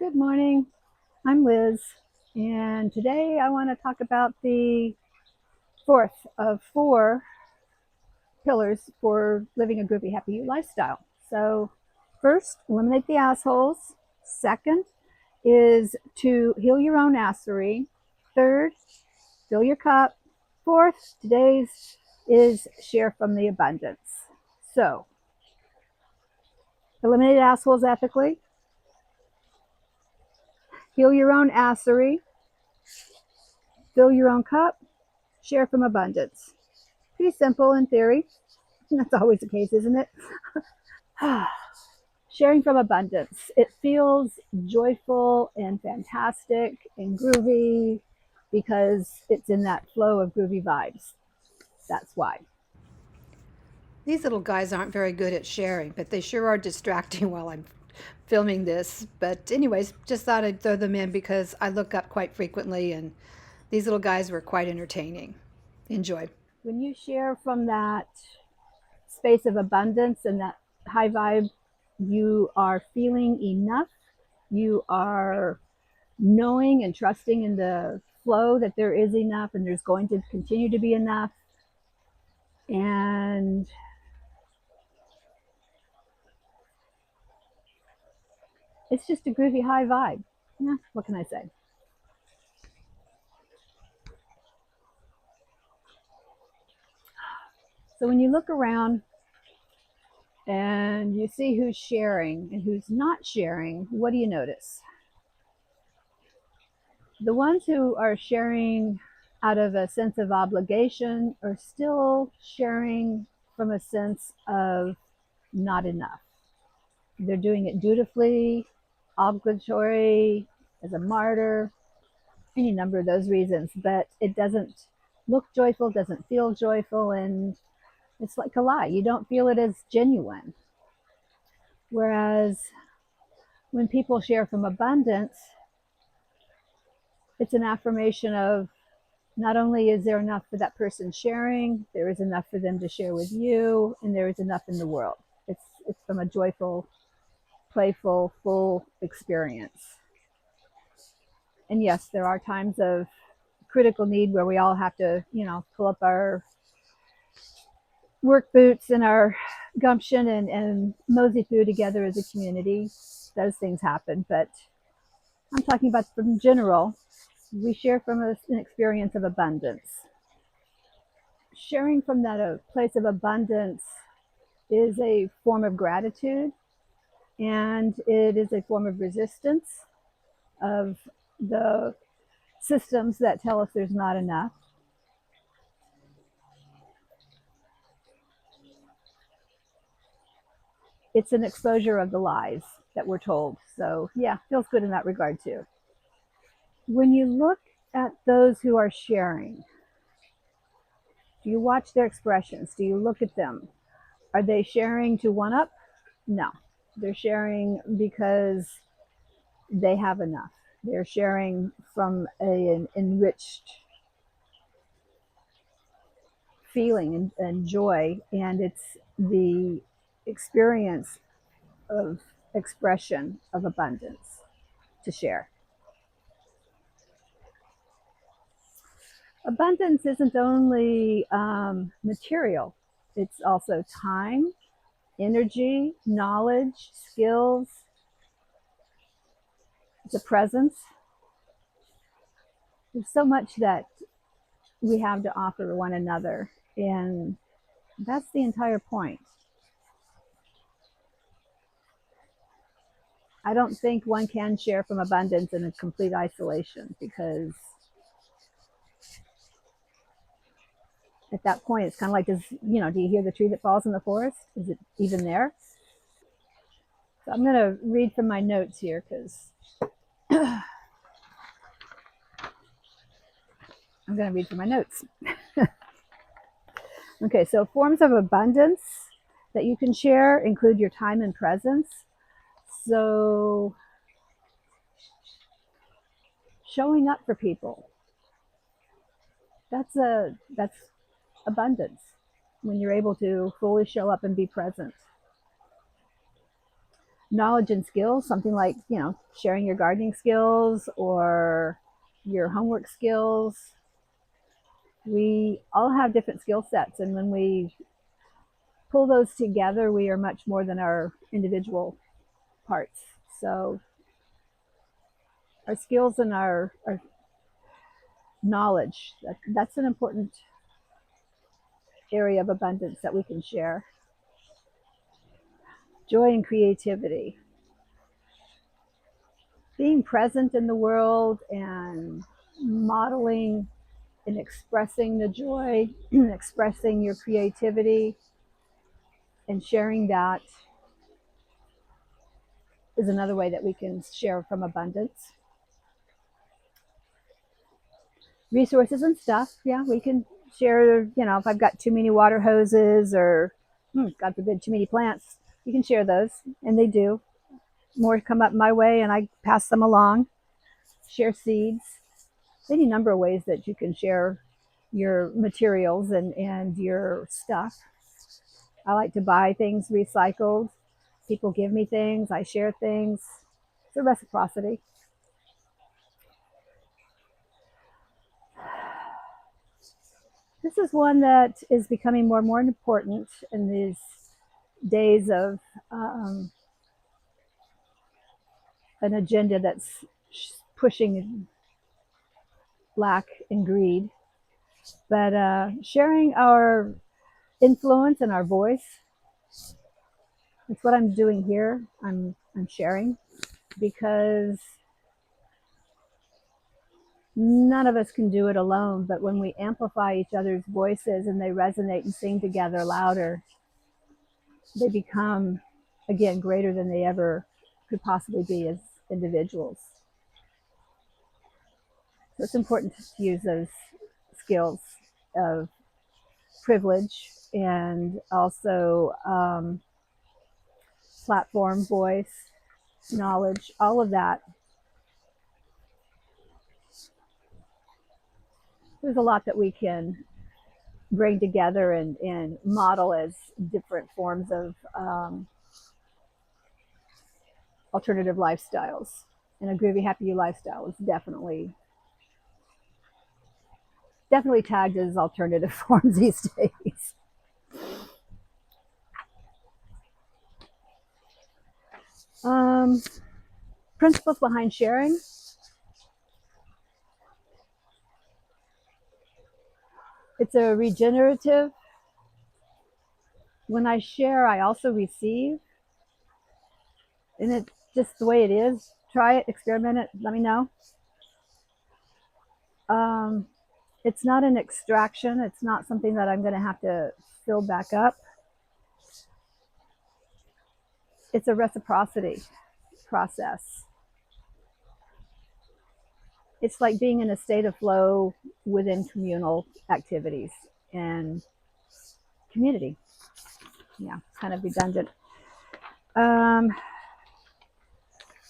Good morning. I'm Liz, and today I want to talk about the fourth of four pillars for living a groovy, happy you lifestyle. So, first, eliminate the assholes. Second is to heal your own assery. Third, fill your cup. Fourth, today's is share from the abundance. So, eliminate assholes ethically, heal your own assery, fill your own cup, share from abundance. Pretty simple in theory. That's always the case, isn't it? Sharing from abundance. It feels joyful and fantastic and groovy because it's in that flow of groovy vibes. That's why. These little guys aren't very good at sharing, but they sure are distracting while I'm filming this. But, anyways, just thought I'd throw them in because I look up quite frequently and these little guys were quite entertaining. Enjoy. When you share from that space of abundance and that high vibe, you are feeling enough. You are knowing and trusting in the flow that there is enough and there's going to continue to be enough. And it's just a groovy high vibe. Yeah, what can I say? So when you look around and you see who's sharing and who's not sharing, what do you notice? The ones who are sharing out of a sense of obligation are still sharing from a sense of not enough. They're doing it dutifully, obligatory, as a martyr, any number of those reasons, but it doesn't look joyful, doesn't feel joyful, and it's like a lie. You don't feel it as genuine. Whereas when people share from abundance, it's an affirmation of not only is there enough for that person sharing, there is enough for them to share with you, and there is enough in the world. It's from a joyful, playful, full experience. And yes, there are times of critical need where we all have to, pull up our work boots and our gumption and mosey through together as a community. Those things happen, but I'm talking about from general. We share from an experience of abundance. Sharing from that place of abundance is a form of gratitude, and it is a form of resistance of the systems that tell us there's not enough. It's an exposure of the lies that we're told. So, yeah, feels good in that regard too. When you look at those who are sharing, do you watch their expressions? Do you look at them? Are they sharing to one up? No. They're sharing because they have enough. They're sharing from an enriched feeling and joy, and it's the experience of expression of abundance to share. Abundance isn't only material, it's also time, energy, knowledge, skills, the presence. There's so much that we have to offer one another, and that's the entire point. I don't think one can share from abundance in a complete isolation because at that point it's kind of like, do you hear the tree that falls in the forest? Is it even there? So I'm going to read from my notes here because I'm going to read from my notes. Okay, so forms of abundance that you can share include your time and presence. So showing up for people, that's abundance when you're able to fully show up and be present. knowledge and skills, something like, sharing your gardening skills or your homework skills. We all have different skill sets, and when we pull those together, we are much more than our individual parts. So our skills and our knowledge, that's an important area of abundance that we can share. Joy and creativity. Being present in the world and modeling and expressing the joy, expressing your creativity, and sharing that is another way that we can share from abundance. Resources and stuff, yeah, we can share, if I've got too many water hoses or, God forbid, too many plants, you can share those, and they do. More come up my way, and I pass them along. Share seeds. Any number of ways that you can share your materials and your stuff. I like to buy things recycled. People give me things, I share things. It's a reciprocity. This is one that is becoming more and more important in these days of an agenda that's pushing lack and greed. But sharing our influence and our voice, it's what I'm doing here. I'm sharing because none of us can do it alone. But when we amplify each other's voices and they resonate and sing together louder, they become, again, greater than they ever could possibly be as individuals. So it's important to use those skills of privilege and also platform, voice, knowledge, all of that. There's a lot that we can bring together and model as different forms of alternative lifestyles. And a Groovy Happy You Lifestyle is definitely tagged as alternative forms these days. Principles behind sharing. It's a regenerative. When I share, I also receive. And it's just the way it is. Try it, experiment it, let me know. It's not an extraction. It's not something that I'm going to have to fill back up. It's a reciprocity process. It's like being in a state of flow within communal activities and community. Yeah, kind of redundant.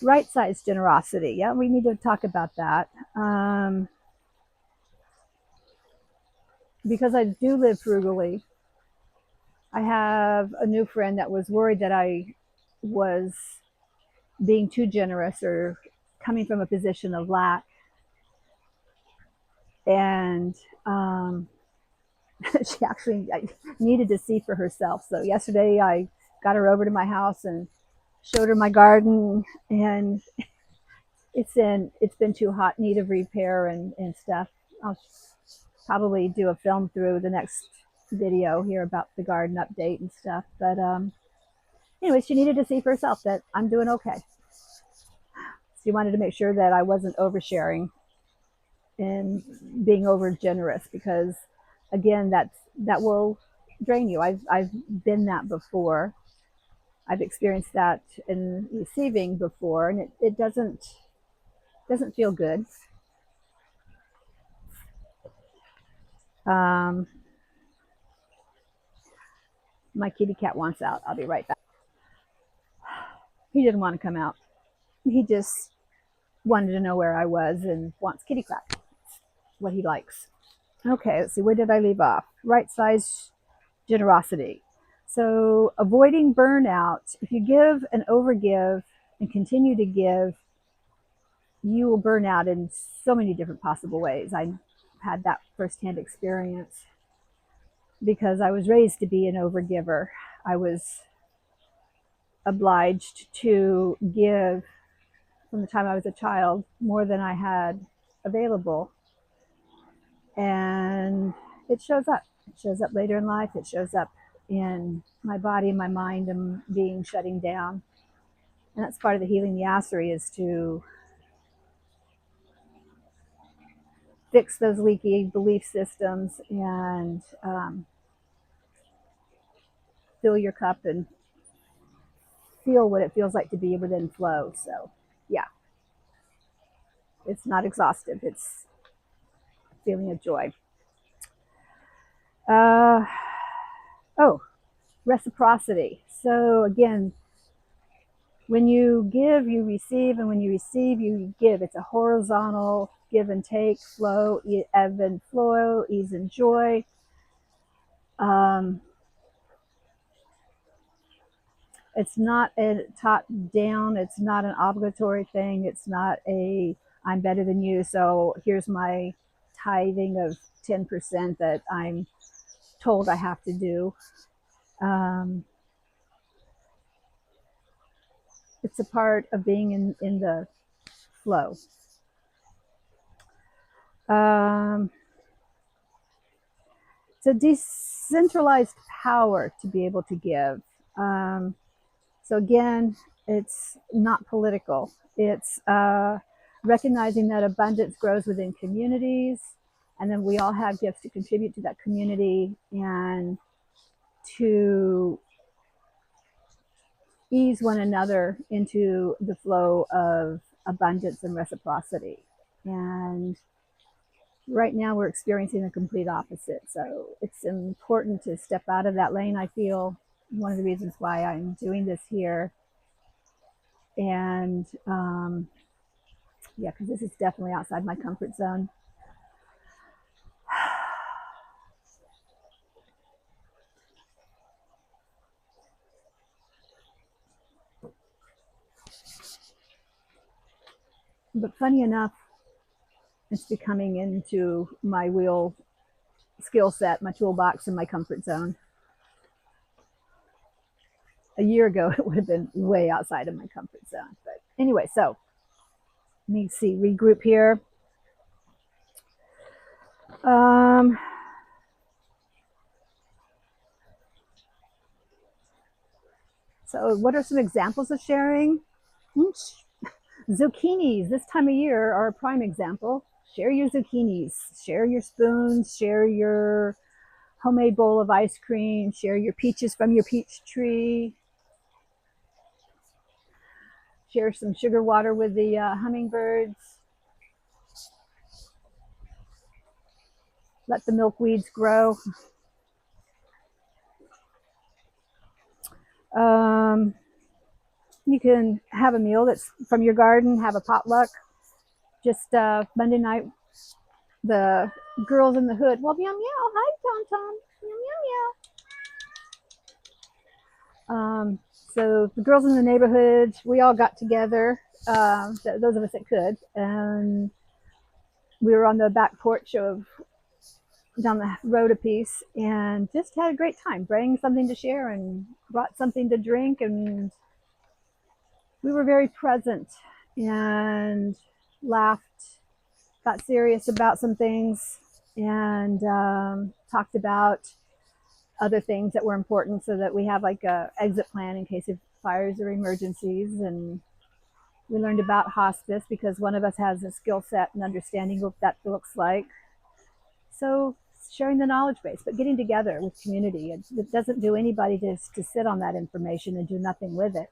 Right size generosity. Yeah, we need to talk about that. Because I do live frugally, I have a new friend that was worried that I was being too generous or coming from a position of lack. And she actually needed to see for herself. So yesterday I got her over to my house and showed her my garden, and it's been too hot, need of repair and stuff. I'll probably do a film through the next video here about the garden update and stuff. But anyway, she needed to see for herself that I'm doing okay. She wanted to make sure that I wasn't oversharing and being over generous, because again, that will drain you. I've been that before. I've experienced that in receiving before, and it doesn't feel good. My kitty cat wants out. I'll be right back. He didn't want to come out. He just wanted to know where I was and wants kitty cat. What he likes. Okay, let's see. Where did I leave off? Right size generosity. So avoiding burnout, if you give and overgive and continue to give, you will burn out in so many different possible ways. I had that firsthand experience because I was raised to be an overgiver. I was obliged to give from the time I was a child more than I had available. And it shows up. It shows up later in life. It shows up in my body, my mind, and being shutting down. And that's part of the healing the assery, is to fix those leaky belief systems and fill your cup and feel what it feels like to be within flow. So, yeah, it's not exhaustive. It's feeling of joy. Uh, oh, reciprocity. So again, when you give, you receive, and when you receive, you give. It's a horizontal give and take, flow, ebb and flow, ease and joy. It's not a top down. It's not an obligatory thing. It's not a I'm better than you, so here's my tithing of 10% that I'm told I have to do. It's a part of being in the flow. Um, it's a decentralized power to be able to give. So again, it's not political. It's recognizing that abundance grows within communities, and then we all have gifts to contribute to that community and to ease one another into the flow of abundance and reciprocity. And right now we're experiencing the complete opposite. So it's important to step out of that lane. I feel one of the reasons why I'm doing this here. And yeah, because this is definitely outside my comfort zone. But funny enough, it's becoming into my real skill set, my toolbox, and my comfort zone. A year ago, it would have been way outside of my comfort zone. But anyway, so let me see, regroup here. Um, so, what are some examples of sharing? Zucchinis this time of year are a prime example. Share your zucchinis, share your spoons, share your homemade bowl of ice cream, share your peaches from your peach tree, share some sugar water with the hummingbirds. Let the milkweeds grow. Um, you can have a meal that's from your garden, have a potluck. Just Monday night, the girls in the hood. Well, meow meow. Hi, Tom Tom. Meow meow meow. So the girls in the neighborhood, we all got together. Those of us that could, and we were on the back porch of down the road a piece and just had a great time, bring something to share and brought something to drink, and we were very present and laughed, got serious about some things, and talked about other things that were important so that we have like a exit plan in case of fires or emergencies. And we learned about hospice because one of us has a skill set and understanding of what that looks like. So sharing the knowledge base, but getting together with community. It doesn't do anybody to sit on that information and do nothing with it.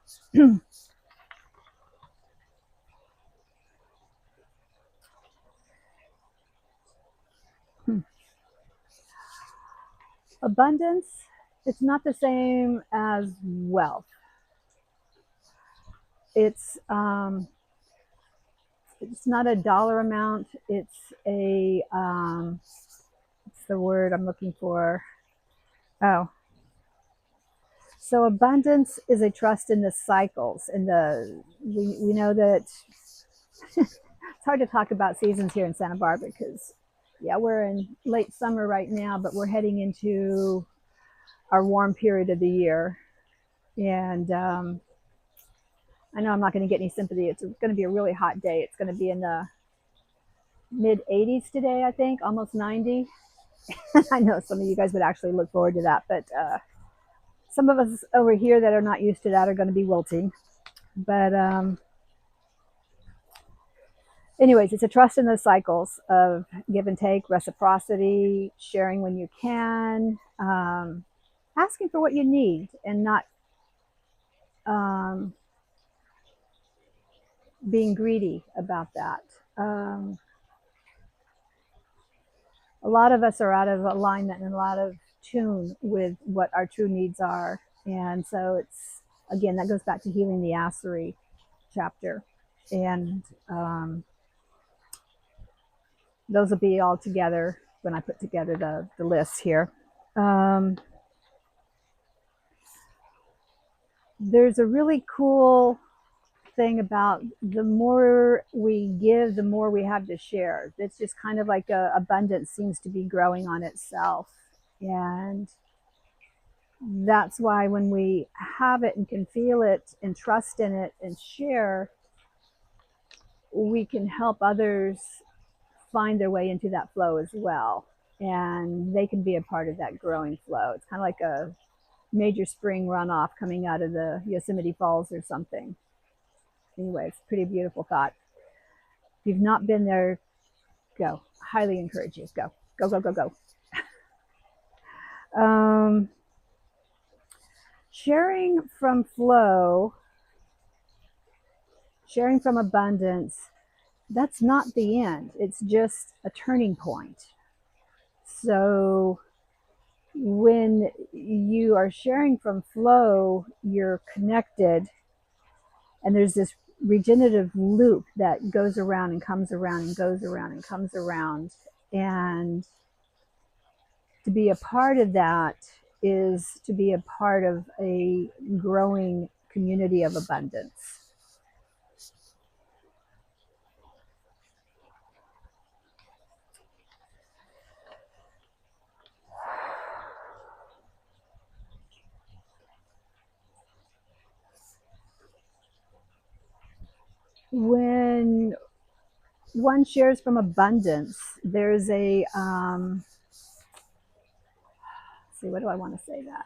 Abundance, it's not the same as wealth. It's it's not a dollar amount. It's a what's the word I'm looking for? Oh, So abundance is a trust in the cycles, and we know that it's hard to talk about seasons here in Santa Barbara because, yeah, we're in late summer right now, but we're heading into our warm period of the year. And I know I'm not going to get any sympathy. It's going to be a really hot day. It's going to be in the mid 80s today, I think, almost 90. I know some of you guys would actually look forward to that, but some of us over here that are not used to that are going to be wilting. But anyways, it's a trust in those cycles of give and take, reciprocity, sharing when you can, asking for what you need, and not um, being greedy about that. A lot of us are out of alignment and a lot of tune with what our true needs are. And so it's, again, that goes back to healing the assery chapter. And those will be all together when I put together the list here. Um, there's a really cool thing about the more we give, the more we have to share. It's just kind of like abundance seems to be growing on itself. And that's why when we have it and can feel it and trust in it and share, we can help others find their way into that flow as well. And they can be a part of that growing flow. It's kind of like a major spring runoff coming out of the Yosemite Falls or something. Anyway, it's a pretty beautiful thought. If you've not been there, go. Highly encourage you. Go, go, go, go, go. Sharing from flow, sharing from abundance, that's not the end. It's just a turning point. So when you are sharing from flow, you're connected, and there's this regenerative loop that goes around and comes around and goes around and comes around. And to be a part of that is to be a part of a growing community of abundance. When one shares from abundance, there's a, see, what do I want to say that?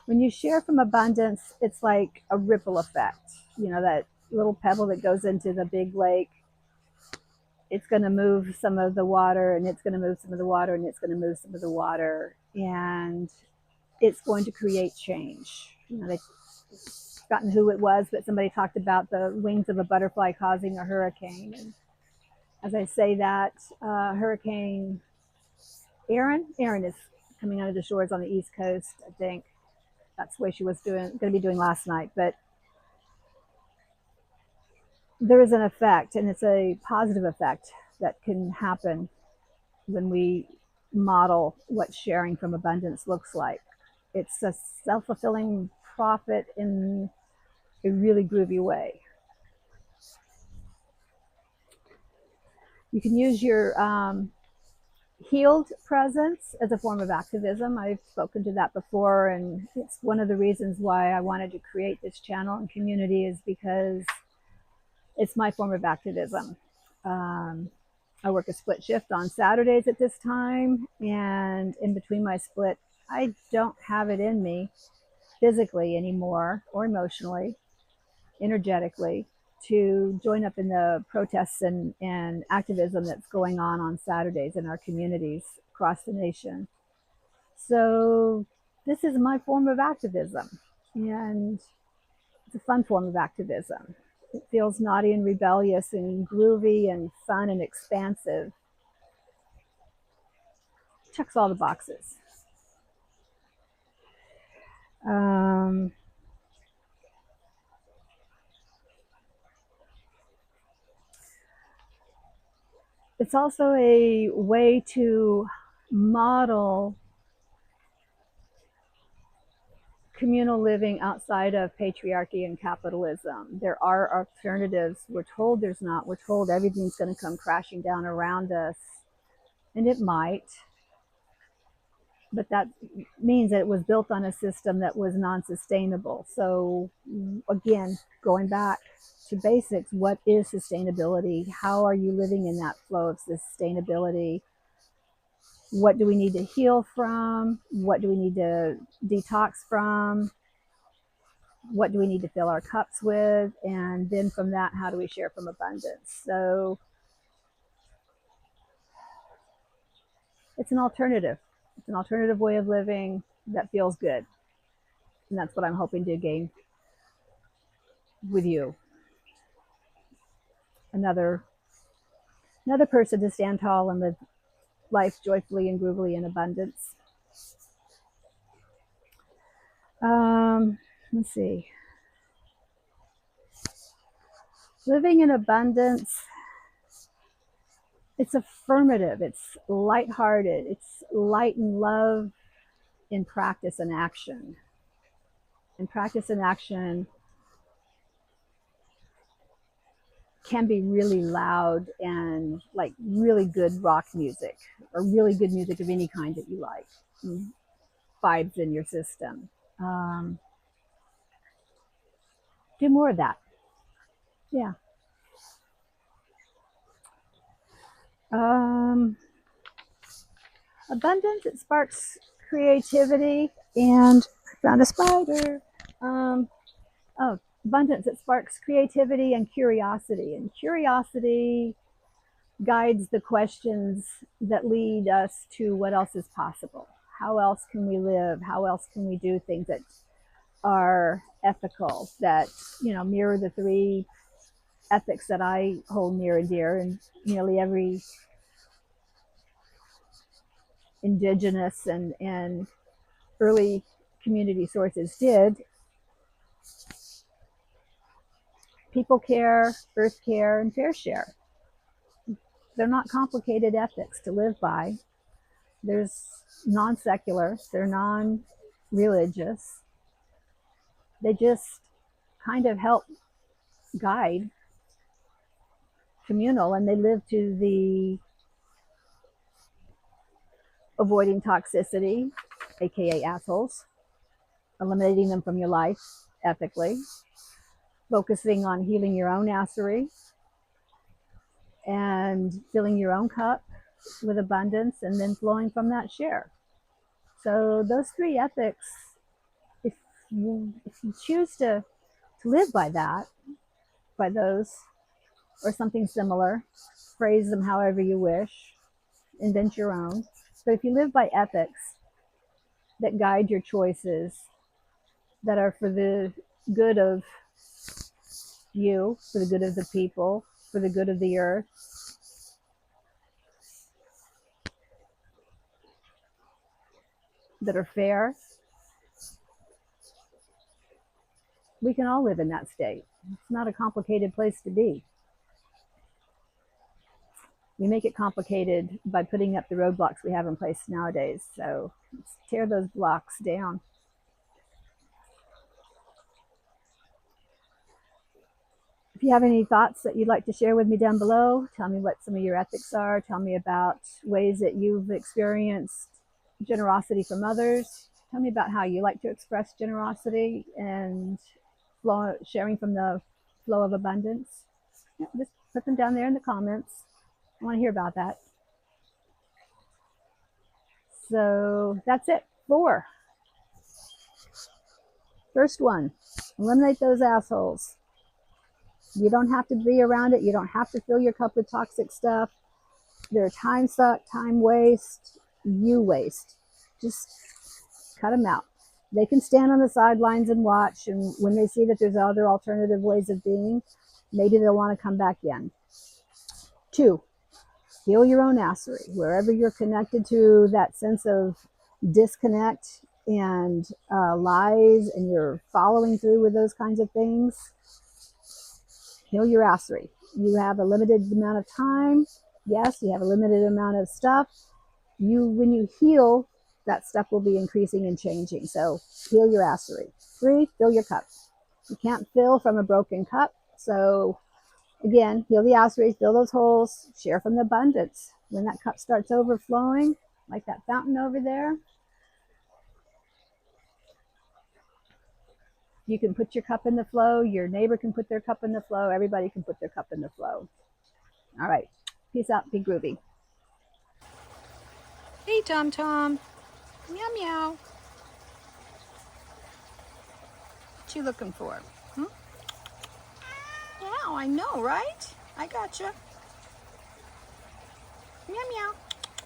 When you share from abundance, it's like a ripple effect. You know, that little pebble that goes into the big lake, it's going to move some of the water, and it's going to move some of the water, and it's going to move some of the water, and it's going to create change. You know, they've forgotten who it was, but somebody talked about the wings of a butterfly causing a hurricane. And as I say that, Hurricane Aaron is coming out of the shores on the East Coast, I think. That's the way she was going to be doing last night. But there is an effect, and it's a positive effect that can happen when we model what sharing from abundance looks like. It's a self-fulfilling prophet in a really groovy way. You can use your healed presence as a form of activism. I've spoken to that before, and it's one of the reasons why I wanted to create this channel and community is because it's my form of activism. I work a split shift on Saturdays at this time, and in between my split, I don't have it in me physically anymore, or emotionally, energetically, to join up in the protests and activism that's going on Saturdays in our communities across the nation. So this is my form of activism, and it's a fun form of activism. It feels naughty and rebellious and groovy and fun and expansive. Checks all the boxes. Um, It's also a way to model communal living outside of patriarchy and capitalism. There are alternatives. We're told there's not. We're told everything's going to come crashing down around us, and it might. But that means that it was built on a system that was non-sustainable. So again, going back to basics, what is sustainability? How are you living in that flow of sustainability? What do we need to heal from? What do we need to detox from? What do we need to fill our cups with? And then from that, how do we share from abundance? So it's an alternative. It's an alternative way of living that feels good. And that's what I'm hoping to gain with you. Another person to stand tall and live life joyfully and groovily in abundance. Let's see. Living in abundance, it's affirmative, it's lighthearted, it's light and love in practice and action. And practice and action can be really loud and like really good rock music or really good music of any kind that you like. Vibes in your system. Do more of that. Yeah. Abundance, it sparks creativity, and I found a spider. Abundance, it sparks creativity and curiosity. And curiosity guides the questions that lead us to what else is possible. How else can we live? How else can we do things that are ethical, that, mirror the three ethics that I hold near and dear, and nearly every indigenous and early community sources did. People care, earth care, and fair share. They're not complicated ethics to live by. There's non-secular, they're non-religious. They just kind of help guide communal, and they live to the avoiding toxicity, aka assholes, eliminating them from your life ethically, focusing on healing your own assery and filling your own cup with abundance, and then flowing from that share. So those three ethics, if you choose to live by that, by those, or something similar, phrase them however you wish, invent your own. But if you live by ethics that guide your choices, that are for the good of you, for the good of the people, for the good of the earth, that are fair, we can all live in that state. It's not a complicated place to be. We make it complicated by putting up the roadblocks we have in place nowadays. So let's tear those blocks down. If you have any thoughts that you'd like to share with me down below, tell me what some of your ethics are. Tell me about ways that you've experienced generosity from others. Tell me about how you like to express generosity and sharing from the flow of abundance. Just put them down there in the comments. I want to hear about that. So that's it. 4. First one, eliminate those assholes. You don't have to be around it. You don't have to fill your cup with toxic stuff. They're time suck, time waste, you waste. Just cut them out. They can stand on the sidelines and watch, and when they see that there's other alternative ways of being, maybe they'll want to come back in. 2, heal your own assery. Wherever you're connected to that sense of disconnect and lies, and you're following through with those kinds of things, heal your assery. You have a limited amount of time. Yes, you have a limited amount of stuff. When you heal, that stuff will be increasing and changing. So heal your assery. 3, fill your cup. You can't fill from a broken cup. So again, heal the ossuaries, fill those holes, share from the abundance. When that cup starts overflowing, like that fountain over there, you can put your cup in the flow, your neighbor can put their cup in the flow, everybody can put their cup in the flow. All right. Peace out. Be groovy. Hey, Tom Tom. Meow meow. What you looking for? Hmm? Yeah, I know, right? I gotcha. Meow meow.